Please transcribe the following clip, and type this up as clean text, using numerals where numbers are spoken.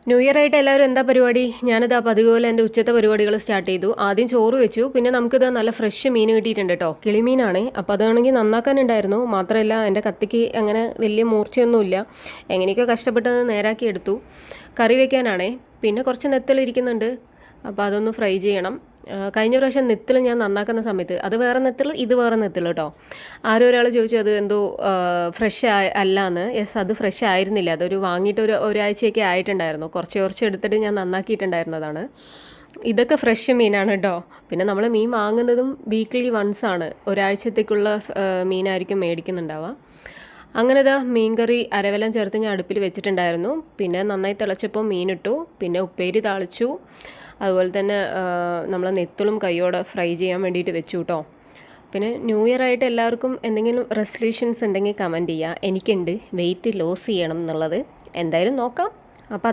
New year ആയിട്ട് എല്ലാവരും എന്താ പരിപാടി? ഞാനിതാ പതിവ് പോലെ എൻ്റെ ഉച്ചത്തെ പരിപാടികൾ സ്റ്റാർട്ട് ചെയ്തു. ആദ്യം ചോറ് വെച്ചു, പിന്നെ നമുക്കിത് നല്ല ഫ്രഷ് മീൻ കിട്ടിയിട്ടുണ്ട് കേട്ടോ. കിളിമീനാണ്. അപ്പോൾ അതാണെങ്കിൽ നന്നാക്കാനുണ്ടായിരുന്നു. മാത്രമല്ല എൻ്റെ കത്തിക്ക് അങ്ങനെ വലിയ മൂർച്ചയൊന്നുമില്ല. എങ്ങനെയൊക്കെ കഷ്ടപ്പെട്ട് നേരാക്കി എടുത്തു. കറി വെക്കാനാണേ. പിന്നെ കുറച്ച് നെത്തലിരിക്കുന്നുണ്ട്. അപ്പോൾ അതൊന്ന് ഫ്രൈ ചെയ്യണം. കഴിഞ്ഞ പ്രാവശ്യം നെത്തിൽ ഞാൻ നന്നാക്കുന്ന സമയത്ത് അത് വേറെ നെത്തിൽ ഇത് വേറെ നെത്തിൽ കേട്ടോ. ആരോ ഒരാൾ ചോദിച്ചു അത് എന്തോ ഫ്രഷ് അല്ലാന്ന്. യെസ്, അത് ഫ്രഷ് ആയിരുന്നില്ല. അതൊരു വാങ്ങിയിട്ട് ഒരാഴ്ചയൊക്കെ ആയിട്ടുണ്ടായിരുന്നു. കുറച്ച് എടുത്തിട്ട് ഞാൻ നന്നാക്കിയിട്ടുണ്ടായിരുന്നതാണ്. ഇതൊക്കെ ഫ്രഷ് മീനാണ് കേട്ടോ. പിന്നെ നമ്മൾ മീൻ വാങ്ങുന്നതും വീക്ക്ലി വൺസ് ആണ്. ഒരാഴ്ചത്തേക്കുള്ള മീനായിരിക്കും മേടിക്കുന്നുണ്ടാവുക. അങ്ങനെ ഇതാ മീൻകറി അരവെല്ലാം ചേർത്ത് ഞാൻ അടുപ്പിൽ വെച്ചിട്ടുണ്ടായിരുന്നു. പിന്നെ നന്നായി തിളച്ചപ്പോൾ മീനിട്ടു. പിന്നെ ഉപ്പേരി താളിച്ചു. അതുപോലെ തന്നെ നമ്മൾ നെത്തളും കയ്യോടെ ഫ്രൈ ചെയ്യാൻ വേണ്ടിയിട്ട് വെച്ചു കേട്ടോ. പിന്നെ ന്യൂ ഇയർ ആയിട്ട് എല്ലാവർക്കും എന്തെങ്കിലും റെസൊല്യൂഷൻസ് ഉണ്ടെങ്കിൽ കമൻറ്റ് ചെയ്യുക. എനിക്കുണ്ട് വെയിറ്റ് ലോസ് ചെയ്യണം എന്നുള്ളത്. എന്തായാലും നോക്കാം. അപ്പോൾ